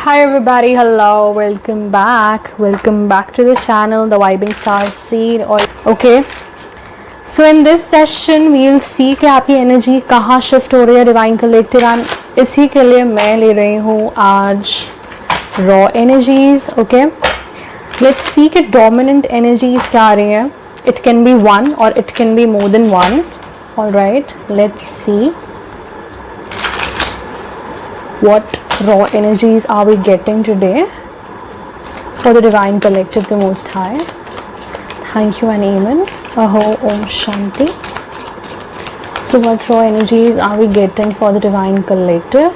Hi everybody, hello, welcome back to the channel, the Vibing Star Seed. Or okay, so in this session we'll see कि आपकी energy कहाँ shift हो रही है divine collective, and इसी के लिए मैं ले रही हूँ आज raw energies. Okay, let's see कि डोमिनेंट एनर्जीज क्या आ रही हैं. इट कैन बी वन और it can be more than one. Alright, let's see what raw energies are we getting today for the divine collective, the most high. Thank you and amen. Aho om shanti. So what raw energies are we getting for the divine collective?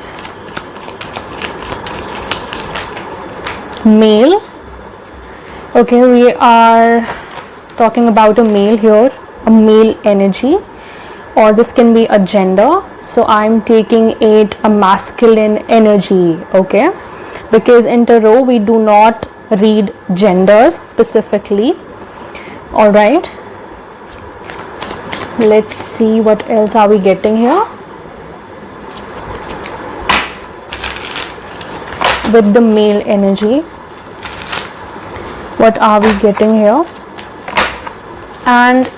Male. Okay, we are talking about a male here, a male energy, or this can be a gender. So I'm taking it a masculine energy. Okay, because in tarot we do not read genders specifically. All right, let's see what else are we getting here with the male energy. What are we getting here? And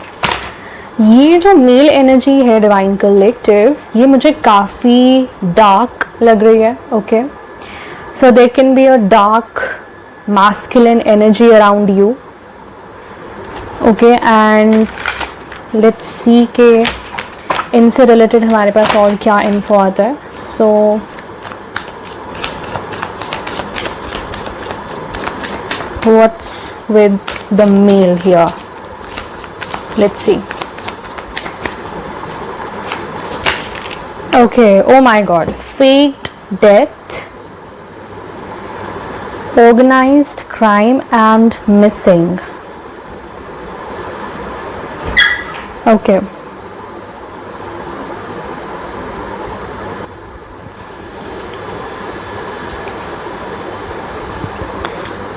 ये जो male energy है divine collective, ये मुझे काफ़ी dark लग रही है. Okay, so there can be a dark masculine energy around you. Okay, and let's see के इनसे रिलेटेड हमारे पास और क्या इन्फो आता है. So what's with the male here, let's see. Okay, oh my god, faked death, organized crime and missing. Okay,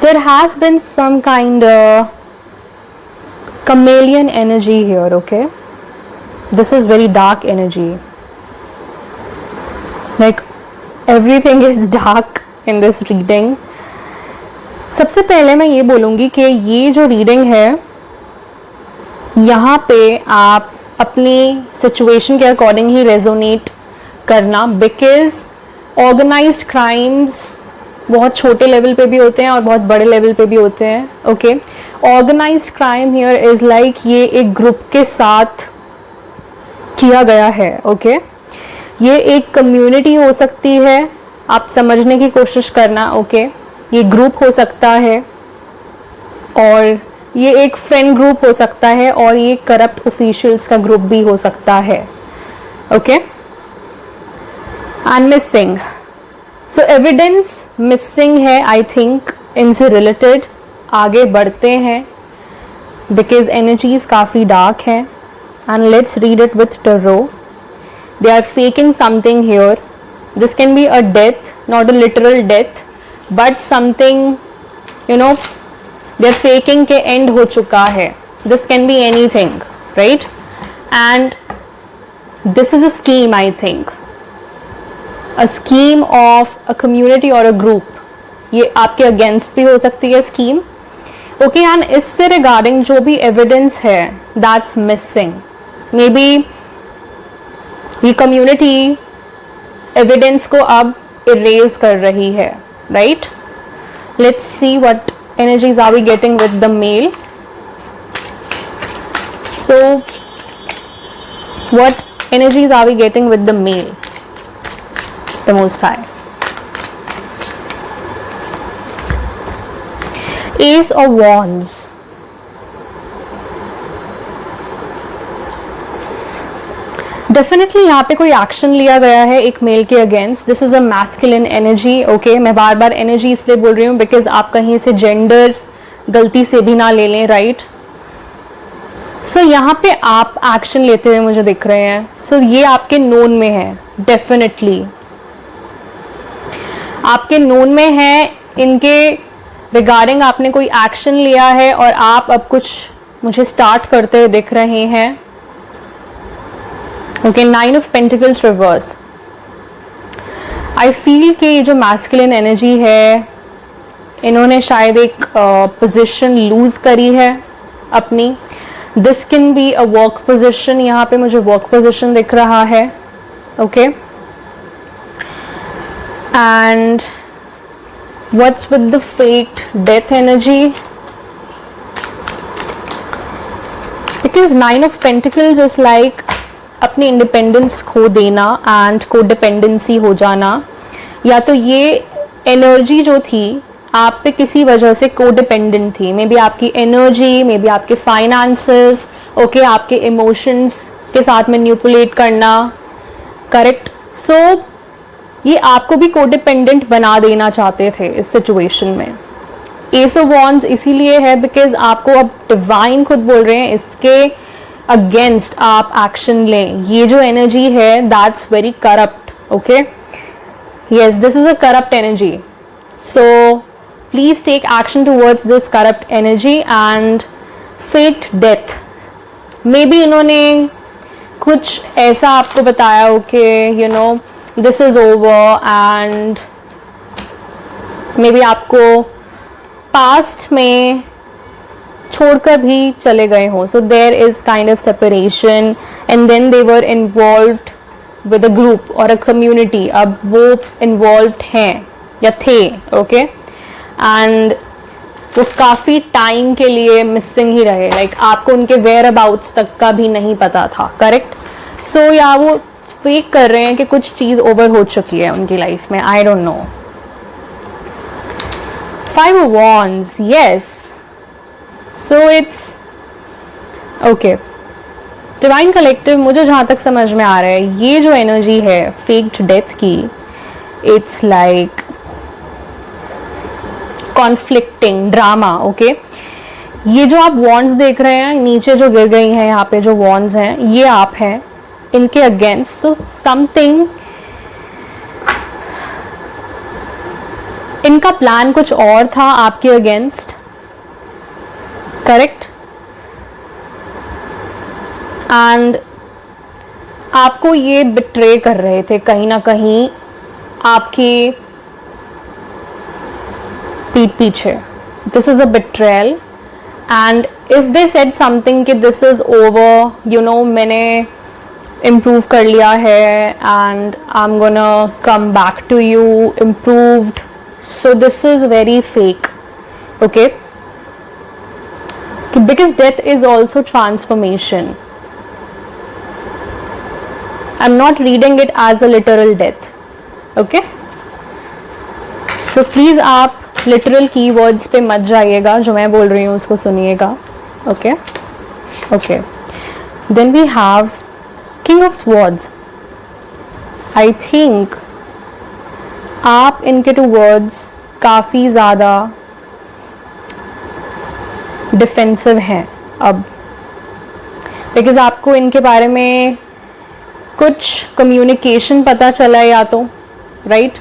there has been some kind of chameleon energy here. Okay, this is very dark energy. Like everything is dark in this reading. सबसे पहले मैं ये बोलूँगी कि ये जो reading है, यहाँ पे आप अपनी सिचुएशन के अकॉर्डिंग ही रेजोनेट करना, बिकॉज ऑर्गेनाइज्ड क्राइम्स बहुत छोटे लेवल पे भी होते हैं और बहुत बड़े लेवल पे भी होते हैं. Okay, organised crime here is like ये एक ग्रुप के साथ किया गया है. ओके, ये एक कम्युनिटी हो सकती है, आप समझने की कोशिश करना. ओके, ये ग्रुप हो सकता है और ये एक फ्रेंड ग्रुप हो सकता है और ये करप्ट ऑफिशियल्स का ग्रुप भी हो सकता है. Okay, and missing, so evidence missing है. आई थिंक इनसे रिलेटेड आगे बढ़ते हैं बिकॉज एनर्जीज काफ़ी डार्क हैं. And let's read it with tarot. They are faking something here. This can be a death, not a literal death, but something, you know, they are faking के end हो चुका है. This can be anything, right? And this is a scheme, I think. A scheme of a community or a group. ये आपके against भी हो सकती है scheme. Okay, and इससे regarding जो भी evidence है, that's missing. Maybe ये कम्युनिटी एविडेंस को अब इरेज कर रही है. Right, let's see what energies are we getting with the male. So what energies are we getting with the male, the most high. Ace of wands, definitely यहाँ पे कोई action लिया गया है एक मेल के against. This is a masculine energy. Okay, मैं बार बार energy इसलिए बोल रही हूँ बिकॉज आप कहीं से जेंडर गलती से भी ना ले लें. राइट, सो यहाँ पे आप एक्शन लेते हुए मुझे दिख रहे हैं. सो ये आपके नोन में है, डेफिनेटली आपके नोन में है. इनके रिगार्डिंग आपने कोई एक्शन लिया है और आप अब कुछ मुझे स्टार्ट करते हुए दिख रहे हैं. Okay, 9 of Pentacles reverse. I feel कि ये जो मैस्कुलिन एनर्जी है, इन्होंने शायद एक पोजीशन लूज करी है अपनी. This can be a work position. यहाँ पे मुझे वर्क पोजीशन दिख रहा है. Okay, and what's with the fake death energy? Because 9 of pentacles is like अपनी इंडिपेंडेंस खो देना एंड को डिपेंडेंसी हो जाना. या तो ये एनर्जी जो थी आप पे किसी वजह से को डिपेंडेंट थी. मे बी आपकी एनर्जी, मे बी आपके फाइनेंसेस, ओके, आपके इमोशंस के साथ मैनिपुलेट करना. करेक्ट. सो ये आपको भी को डिपेंडेंट बना देना चाहते थे इस सिचुएशन में. एस ऑफ वॉन्ड्स इसीलिए है बिकॉज आपको अब डिवाइन खुद बोल रहे हैं इसके अगेंस्ट आप एक्शन लें. ये जो एनर्जी है that's very corrupt. Okay, yes, this is a corrupt energy. So please take action towards this corrupt energy and faked death. Maybe इन्होंने कुछ ऐसा आपको बताया हो कि you know this is over and maybe आपको past में छोड़कर भी चले गए हो. So there is kind of separation and then they were involved with a group और अ कम्युनिटी. अब वो इन्वॉल्व्ड हैं या थे. ओके, एंड वो काफ़ी टाइम के लिए मिसिंग ही रहे. लाइक आपको उनके वेयर अबाउट्स तक का भी नहीं पता था. करेक्ट. सो या वो फेक कर रहे हैं कि कुछ चीज़ ओवर हो चुकी है उनकी लाइफ में. I don't know. 5 of Wands, yes. So it's okay. Divine collective मुझे जहाँ तक समझ में आ रहा है, ये जो एनर्जी है फेक्ड डेथ की, it's like conflicting drama. Okay, ये जो आप वॉन्ड्स देख रहे हैं नीचे जो गिर गई हैं, यहाँ पे जो वॉन्ड्स हैं ये आप हैं इनके अगेंस्ट. सो समथिंग, इनका प्लान कुछ और था आपके अगेंस्ट. करेक्ट. एंड आपको ये बिट्रे कर रहे थे कहीं ना कहीं आपकी पीठ पीछे. This is a betrayal and if they said something कि this is over, you know, मैंने इम्प्रूव कर लिया है and I am gonna come back to you improved. So this is very fake. Okay, because death is also transformation. I'm not reading it as a literal death. Okay, so please आप literal keywords पे मत जाइएगा. जो मैं बोल रही हूँ उसको सुनिएगा. Okay, okay. Then we have King of Swords. I think आप इनके टूवर्ड्स काफ़ी ज़्यादा डिफेंसिव हैं अब. बिकॉज आपको इनके बारे में कुछ कम्युनिकेशन पता चला है या तो, राइट,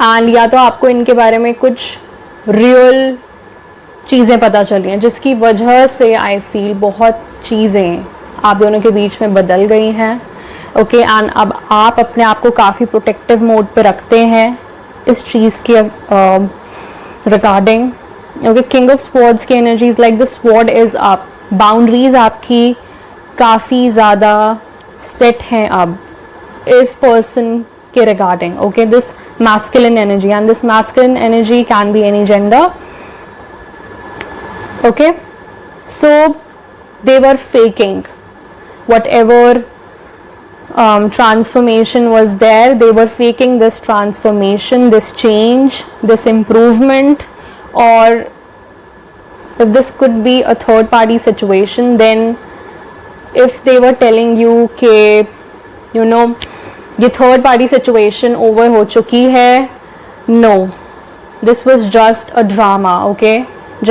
एंड या तो आपको इनके बारे में कुछ रियल चीज़ें पता चली हैं जिसकी वजह से आई फील बहुत चीज़ें आप दोनों के बीच में बदल गई हैं. ओके, एंड अब आप अपने आप को काफ़ी प्रोटेक्टिव मोड पे रखते हैं इस चीज़ के regarding. Okay, king of swords की energies like the sword is up. Boundaries आपकी काफ़ी ज़्यादा सेट हैं अब इस पर्सन के regarding. Okay, this masculine energy and this masculine energy can be any gender. Okay, so they were faking whatever transformation was there. They were faking this transformation, this change, this improvement. Or if this could be a third party situation, then if they were telling you कि you know ये third party situation over हो चुकी है, no, this was just a drama. Okay,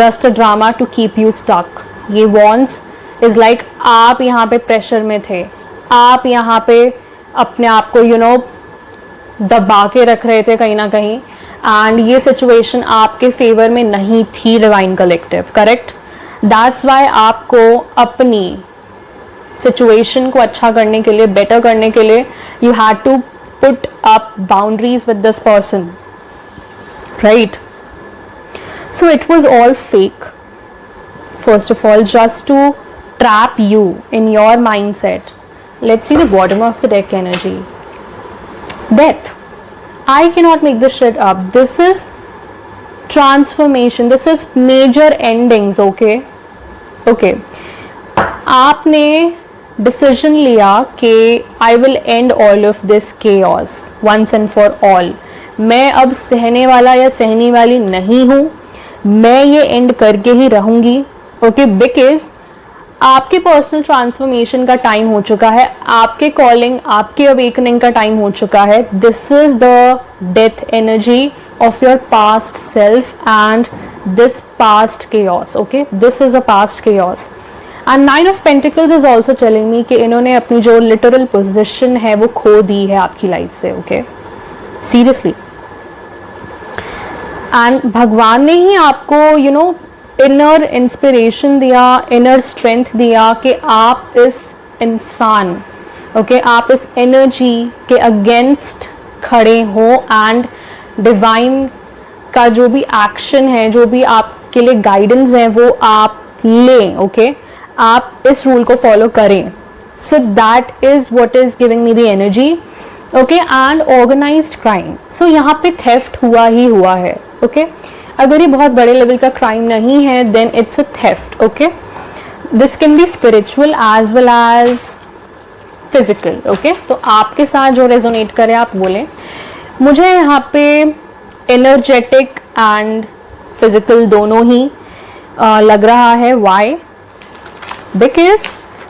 just a drama to keep you stuck. ये wands is like आप यहाँ पे pressure में थे, आप यहाँ पे अपने आप को यू नो दबा के रख रहे थे कहीं ना कहीं, एंड ये सिचुएशन आपके फेवर में नहीं थी divine collective. Correct. That's why आपको अपनी सिचुएशन को अच्छा करने के लिए, बेटर करने के लिए, you had to put up boundaries with this person, right? So it was all fake, first of all, just to trap you in your mindset. Let's see the bottom of the deck energy. Death. I cannot make this shit up. This is transformation. This is major endings. Okay. आपने decision लिया कि I will end all of this chaos once and for all. मैं अब सहने वाला या सहने वाली नहीं हूँ, मैं ये एंड करके ही रहूँगी. ओके, बिकॉज आपके पर्सनल ट्रांसफॉर्मेशन का टाइम हो चुका है, आपके कॉलिंग, आपके अवेकनिंग का टाइम हो चुका है. This is the death energy of your past self and this past chaos. Okay, this is a past chaos. And 9 of pentacles is also telling me कि इन्होंने अपनी जो लिटरल पोजीशन है वो खो दी है आपकी लाइफ से. Okay, seriously. एंड भगवान ने ही आपको इनर इंस्पिरेशन दिया, इनर स्ट्रेंथ दिया कि आप इस इंसान, ओके, आप इस एनर्जी के अगेंस्ट खड़े हो एंड डिवाइन का जो भी एक्शन है, जो भी आपके लिए गाइडेंस है, वो आप लें. ओके, आप इस रूल को फॉलो करें. So that is what is giving me the energy. Okay, and organised crime. So यहाँ पे थेफ्ट हुआ ही हुआ है. ओके, अगर ये बहुत बड़े लेवल का क्राइम नहीं है then it's a theft. Okay, this can be spiritual as well as physical. Okay, तो आपके साथ जो रेजोनेट करे आप बोलें. मुझे यहाँ पे एनर्जेटिक एंड फिजिकल दोनों ही लग रहा है. वाई? बिकॉज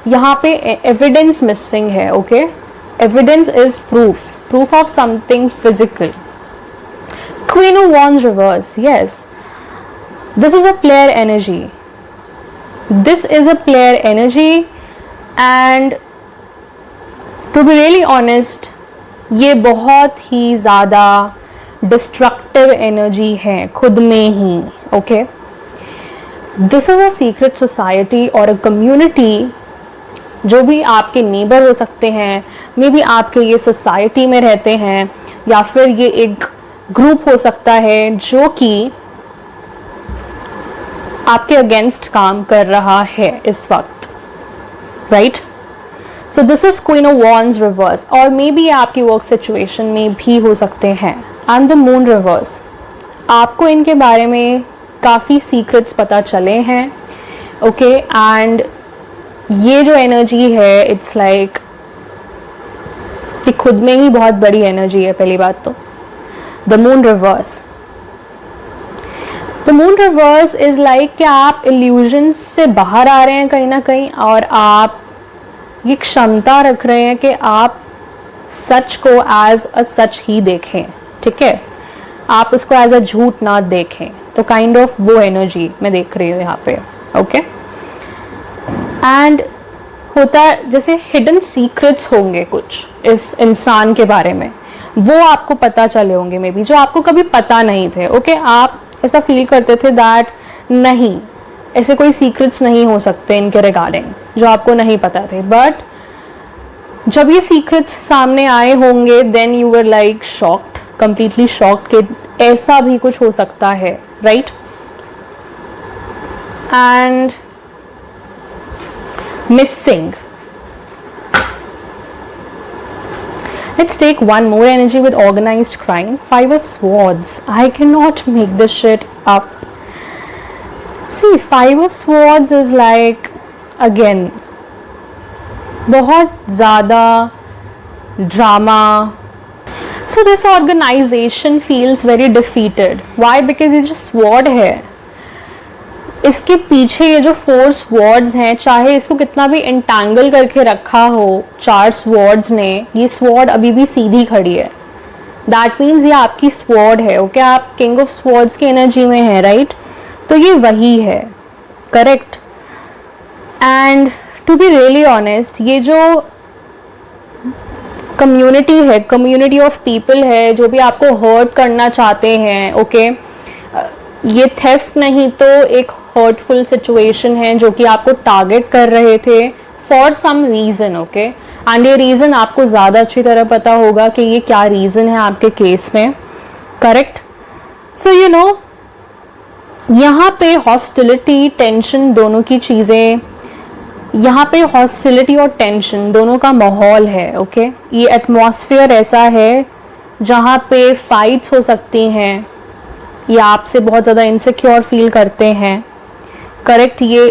यहाँ पे एविडेंस मिसिंग है. Okay, evidence is proof of something physical. Queen of Wands reverse. Yes, this is a player energy. This is a player energy, and to be really honest, ये बहुत ही ज़्यादा destructive energy है खुद में ही. Okay, this is a secret society or a community. जो भी आपके नेबर हो सकते हैं, मे बी आपके ये सोसाइटी में रहते हैं, या फिर ये एक ग्रुप हो सकता है जो कि आपके अगेंस्ट काम कर रहा है इस वक्त, right? So this is queen of wands reverse, और मे बी आपकी वर्क सिचुएशन में भी हो सकते हैं. And the moon reverse. आपको इनके बारे में काफ़ी सीक्रेट्स पता चले हैं. ओके, एंड ये जो एनर्जी है इट्स लाइक कि खुद में ही बहुत बड़ी एनर्जी है. पहली बात तो The moon reverse. The moon reverse is like कि आप illusions से बाहर आ रहे हैं कहीं ना कहीं, और आप ये क्षमता रख रहे हैं कि आप सच को एज अ सच ही देखें. ठीक है, आप उसको एज अ झूठ ना देखें. तो काइंड ऑफ वो एनर्जी मैं देख रही हूँ यहाँ पे. ओके, एंड होता जैसे हिडन सीक्रेट्स होंगे कुछ इस इंसान के बारे में, वो आपको पता चले होंगे मे बी, जो आपको कभी पता नहीं थे. ओके, आप ऐसा फील करते थे दैट नहीं, ऐसे कोई सीक्रेट्स नहीं हो सकते इनके रिगार्डिंग जो आपको नहीं पता थे. बट जब ये सीक्रेट्स सामने आए होंगे then you were like shocked, completely shocked कि ऐसा भी कुछ हो सकता है, right? And missing. Let's take one more energy with organized crime. 5 of Swords. I cannot make this shit up. See, 5 of Swords is like, again, बहुत ज़्यादा drama. So this organization feels very defeated. Why? Because ये जो sword है, इसके पीछे ये जो 4 swords हैं, चाहे इसको कितना भी एंटैंगल करके रखा हो 4 स्वॉर्ड्स ने, ये स्वॉर्ड अभी भी सीधी खड़ी है. दैट मीन्स ये आपकी स्वॉर्ड है. ओके, आप किंग ऑफ स्वॉर्ड्स की एनर्जी में है, राइट? तो ये वही है, correct? And to be really honest, ये जो कम्युनिटी है, कम्युनिटी ऑफ पीपल है जो भी आपको हर्ट करना चाहते हैं, ओके, ये थेफ्ट नहीं तो एक हर्टफुल सिचुएशन है जो कि आपको टारगेट कर रहे थे for some reason. Okay, and ये रीज़न आपको ज़्यादा अच्छी तरह पता होगा कि ये क्या रीज़न है आपके केस में, करेक्ट। सो यू नो, यहाँ पे हॉस्टिलिटी, टेंशन, दोनों की चीज़ें, यहाँ पे हॉस्टिलिटी और टेंशन दोनों का माहौल है, ओके। ये एटमॉस्फेयर ऐसा है जहाँ पे फाइट्स हो सकती हैं, या आपसे बहुत ज़्यादा इनसिक्योर फील करते हैं, करेक्ट। ये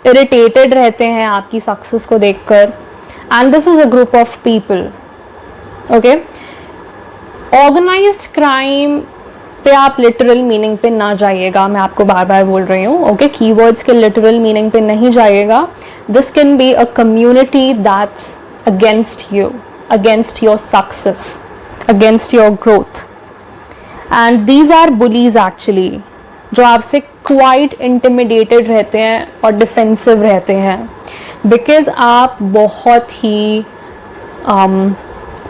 इरिटेटेड रहते हैं आपकी सक्सेस को देखकर, and this is a group of people, okay. Organised crime पे आप लिटरल मीनिंग पे ना जाइएगा, मैं आपको बार बार बोल रही हूँ, ओके। कीवर्ड्स के लिटरल मीनिंग पे नहीं जाइएगा। This can be a community that's against you, against your success, against your growth, and these are bullies actually, जो आपसे क्वाइट इंटिमिडेटेड रहते हैं और डिफेंसिव रहते हैं, बिकॉज आप बहुत ही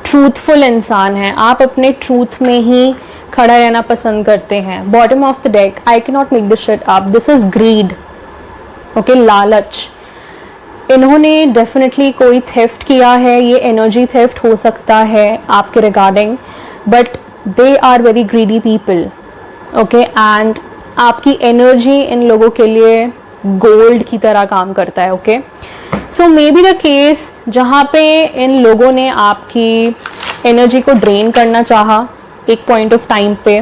ट्रूथफुल इंसान हैं, आप अपने ट्रूथ में ही खड़ा रहना पसंद करते हैं। Bottom of the deck, I can not make this shit up, this is greed, okay, लालच। इन्होंने डेफिनेटली कोई थेफ्ट किया है, ये एनर्जी थेफ्ट हो सकता है आपके regarding, but they are very greedy people, okay. And आपकी एनर्जी इन लोगों के लिए गोल्ड की तरह काम करता है, okay. So maybe the case जहाँ पे इन लोगों ने आपकी एनर्जी को ड्रेन करना चाहा एक पॉइंट ऑफ टाइम पे,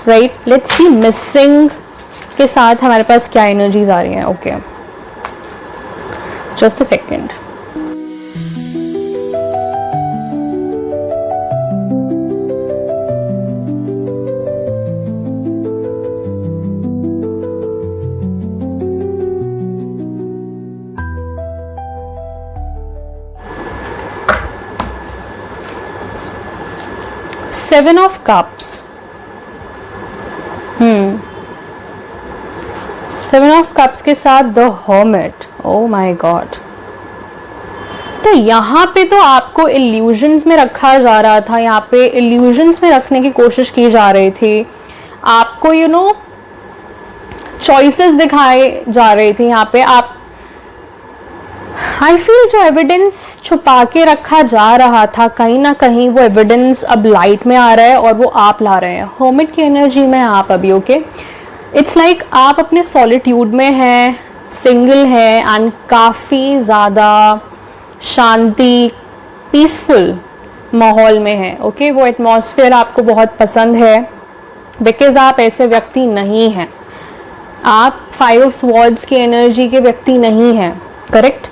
राइट। लेट्स सी मिसिंग के साथ हमारे पास क्या एनर्जीज आ रही हैं, okay. Just a second. Seven of cups, seven of cups के साथ the hermit, oh my God. तो यहाँ पे तो आपको इल्यूजन्स में रखा जा रहा था, यहाँ पे इल्यूजन्स में रखने की कोशिश की जा रही थी आपको, यू नो, चॉइसेस दिखाए जा रहे थे यहाँ पे। आप, आई फील जो एविडेंस छुपा के रखा जा रहा था, कहीं ना कहीं वो एविडेंस अब लाइट में आ रहा है और वो आप ला रहे हैं। हर्मिट की एनर्जी में आप अभी, ओके। इट्स लाइक आप अपने सॉलिट्यूड में हैं, सिंगल हैं, एंड काफ़ी ज़्यादा शांति, पीसफुल माहौल में है, ओके। वो एटमॉस्फेयर आपको बहुत पसंद है, बिकॉज आप ऐसे व्यक्ति नहीं हैं, आप 5 ऑफ स्वॉर्ड्स की एनर्जी के व्यक्ति नहीं हैं, करेक्ट।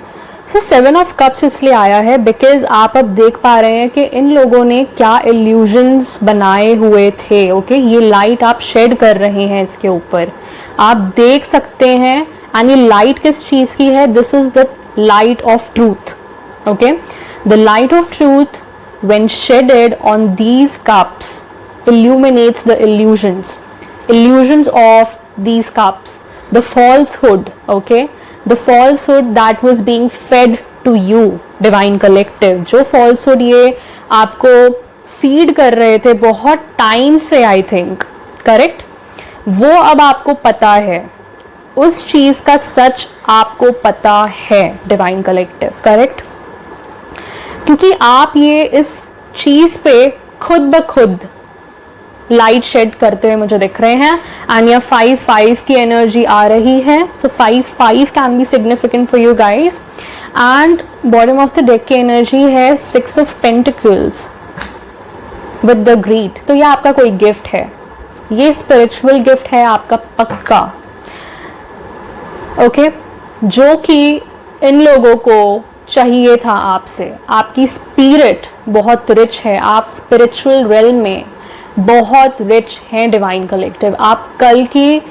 सो 7 ऑफ कप्स इसलिए आया है बिकॉज आप अब देख पा रहे हैं कि इन लोगों ने क्या इल्यूजन्स बनाए हुए थे, ओके। ये लाइट आप शेड कर रहे हैं इसके ऊपर, आप देख सकते हैं। एंड ये लाइट किस चीज़ की है? This is the light of truth, okay. The light of truth when shedded on these cups illuminates the illusions of these cups, the falsehood, okay, the falsehood that was being fed to you, divine collective, जो falsehood ये आपको feed कर रहे थे बहुत time से, I think, correct, वो अब आपको पता है, उस चीज का सच आपको पता है, डिवाइन कलेक्टिव, करेक्ट। क्योंकि आप ये इस चीज पे खुद ब खुद लाइट शेड करते हुए मुझे दिख रहे हैं। एंड या 5-5 की एनर्जी आ रही है, so 5-5 can be significant for you guys. And bottom of the deck की एनर्जी है 6 of pentacles with the greed. तो ये आपका कोई गिफ्ट है, ये स्पिरिचुअल गिफ्ट है आपका पक्का, ओके, जो कि इन लोगों को चाहिए था आपसे। आपकी स्पिरिट बहुत रिच है, आप स्पिरिचुअल रेल्म में बहुत रिच हैं डिवाइन कलेक्टिव। आप कल की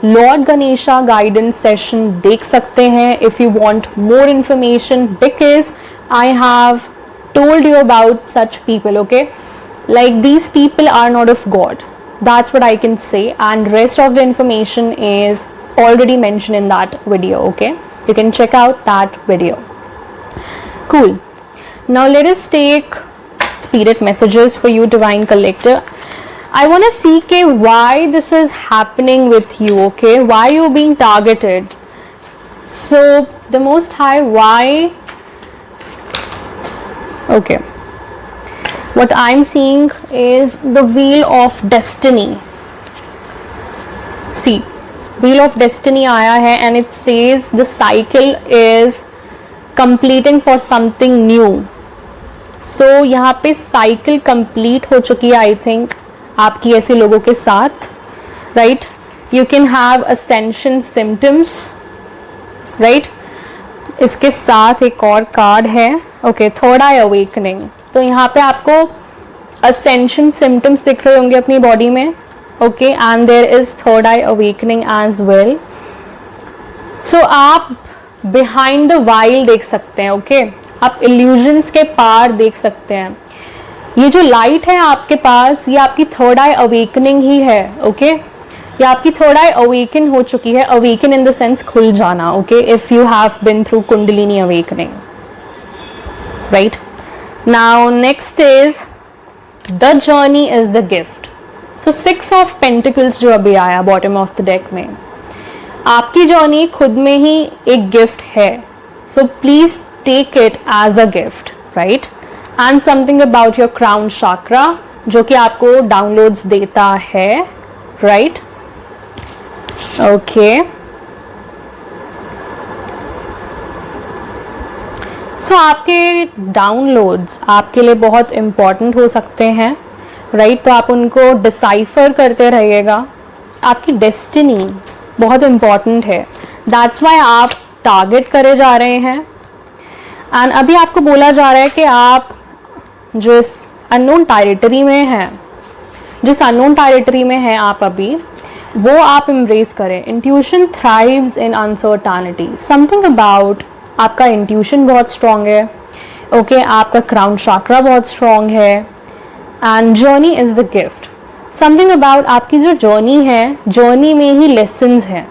लॉर्ड गणेशा गाइडेंस सेशन देख सकते हैं if you want more information, because I have told you about such people, okay. Like these people are not of God, that's what I can say, and rest of the information is already mentioned in that video, okay. You can check out that video. Cool. Now let us take spirit messages for you, divine collective. I want to see why this is happening with you, okay, why you being targeted. So the Most High, why Okay, what I'm seeing is the wheel of destiny. See, wheel of destiny आया है and it says the cycle is completing for something new. So यहाँ पे cycle complete हो चुकी है I think आपकी ऐसे लोगों के साथ, right? You can have ascension symptoms, right? इसके साथ एक और कार्ड है, ओके, थर्ड आई अवेकनिंग. तो यहाँ पे आपको असेंशन सिम्टम्स दिख रहे होंगे अपनी बॉडी में, okay, and there is third eye awakening as well. So आप बिहाइंड द वाइल देख सकते हैं, ओके, आप इल्यूजन्स के पार देख सकते हैं. ये जो लाइट है आपके पास, ये आपकी थर्ड आई अवेकनिंग ही है, ओके. या आपकी थर्ड आई अवेकन हो चुकी है, अवेकन इन द सेंस खुल जाना, okay, if you have been through kundalini awakening, right. Now next is the journey is the gift. So 6 of pentacles जो अभी आया बॉटम ऑफ द डेक में, आपकी जर्नी खुद में ही एक गिफ्ट है. So please take it as a gift, right. And something about your crown chakra जो कि आपको डाउनलोड्स देता है, राइट. ओके, सो आपके डाउनलोड्स आपके लिए बहुत इम्पॉर्टेंट हो सकते हैं, राइट. तो आप उनको डिसाइफर करते रहिएगा. आपकी डेस्टिनी बहुत इम्पॉर्टेंट है, दैट्स वाई आप टारगेट करे जा रहे हैं. एंड अभी आपको बोला जा रहा है कि आप जो इस अननोन टेरिटरी में हैं, जिस अननोन टेरिटरी में हैं आप अभी, वो आप एम्ब्रेस करें. Intuition thrives in uncertainty. Something about आपका इंट्यूशन बहुत स्ट्रॉन्ग है, ओके, आपका क्राउन चक्रा बहुत स्ट्रॉन्ग है. And journey is the gift. Something about आपकी जो जर्नी है, जर्नी में ही लेसन्स हैं,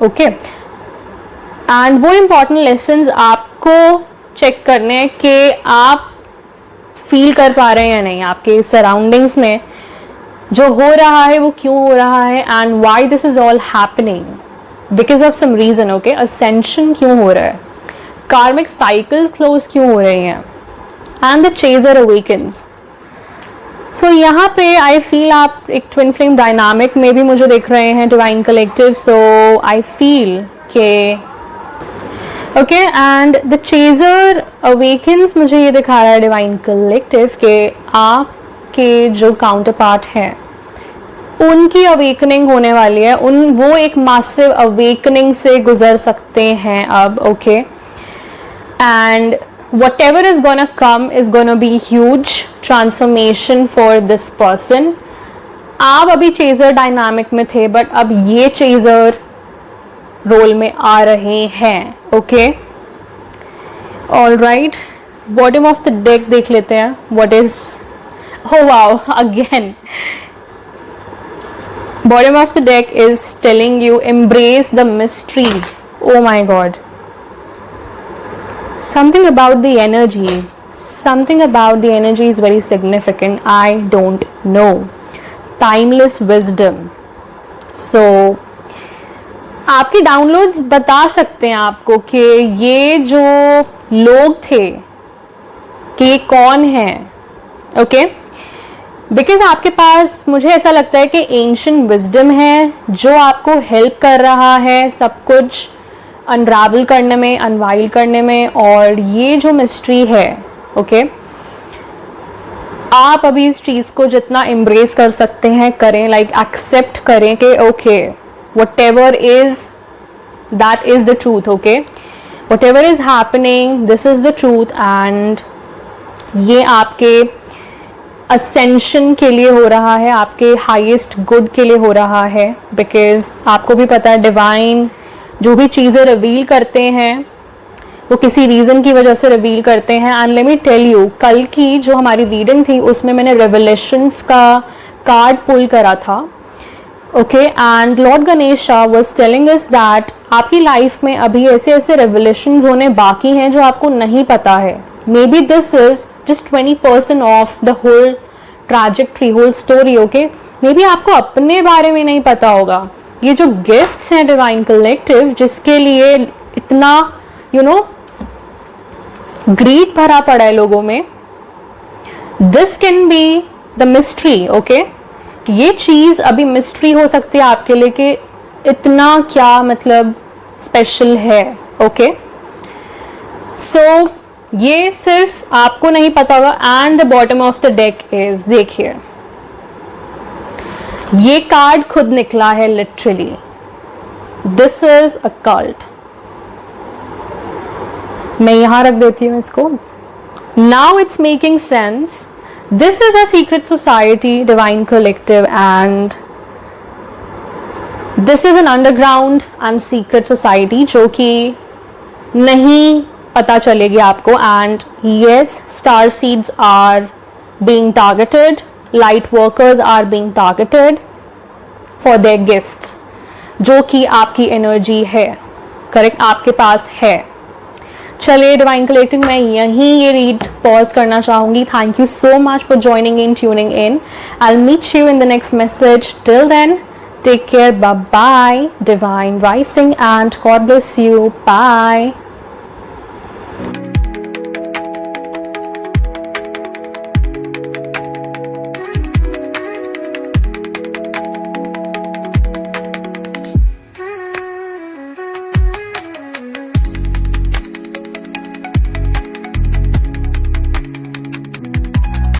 ओके. एंड वो इम्पॉर्टेंट लेसन्स आपको चेक करने हैं कि आप फील कर पा रहे हैं या नहीं. आपके सराउंडिंग्स में जो हो रहा है वो क्यों हो रहा है, and why this is all happening, because of some reason, okay. Ascension क्यों हो रहा है, कार्मिक साइकिल क्लोज क्यों हो रही हैं, एंड द चेजर अवेकन्स. सो यहाँ पे आई फील आप एक ट्विन फ्लेम डायनामिक में भी मुझे देख रहे हैं, divine collective. So I feel के okay, and the chaser awakens मुझे ये दिखा रहा है डिवाइन कलेक्टिव के आपके जो काउंटर पार्ट हैं उनकी अवेकनिंग होने वाली है. वो एक मासिव अवेकनिंग से गुजर सकते हैं अब, okay. And whatever is gonna come is gonna be huge transformation for this person. आप अभी चेजर डायनामिक में थे, बट अब ये चेजर रोल में आ रहे हैं, okay. All right, bottom of the deck देख लेते हैं. What is, oh wow, again bottom of the deck is telling you embrace the mystery. Oh my god, something about the energy is very significant. I don't know. Timeless wisdom. So आपके downloads बता सकते हैं आपको कि ये जो लोग थे कि कौन है, ओके. बिकॉज आपके पास मुझे ऐसा लगता है कि एंशिएंट विजडम है जो आपको हेल्प कर रहा है सब कुछ अनरावल करने में, अनवाइल करने में. और ये जो मिस्ट्री है, ओके, आप अभी इस चीज़ को जितना एम्ब्रेस कर सकते हैं करें, लाइक एक्सेप्ट करें कि okay, whatever is, that is the truth, okay. Whatever is happening, this is the truth. and ये आपके ascension के लिए हो रहा है, आपके highest good के लिए हो रहा है. because आपको भी पता है डिवाइन जो भी चीज़ें रिवील करते हैं वो किसी रीज़न की वजह से रिवील करते हैं. And let me tell you, कल की जो हमारी रीडिंग थी उसमें मैंने रेवलेशंस का कार्ड पुल करा था, okay. And Lord Ganesha was telling us that आपकी लाइफ में अभी ऐसे ऐसे रेवलेशंस होने बाकी हैं जो आपको नहीं पता है. Maybe this is just 20% of the whole trajectory, whole story, okay. Maybe आपको अपने बारे में नहीं पता होगा. ये जो गिफ्ट्स हैं डिवाइन कलेक्टिव, जिसके लिए इतना ग्रीड भरा पड़ा है लोगों में, this can be the mystery, okay. ये चीज अभी मिस्ट्री हो सकती है आपके लिए कि इतना क्या मतलब स्पेशल है, ओके। सो ये सिर्फ आपको नहीं पता होगा। And the bottom of the deck is, देखिए ये कार्ड खुद निकला है literally, this is a cult. मैं यहां रख देती हूं इसको। Now it's making sense. This is a secret society, divine collective, and this is an underground and secret society जो कि नहीं पता चलेगी आपको। And yes, star seeds are being targeted, light workers are being targeted for their gifts, जो कि आपकी energy है, करेक्ट, आपके पास है। चलिए डिवाइन कलेक्टिव, मैं यहीं ये रीड पॉज करना चाहूंगी। Thank you so much for joining in, tuning in. I will meet you in the next message. Till then, take care, bye bye, divine rising, and God bless you. Bye.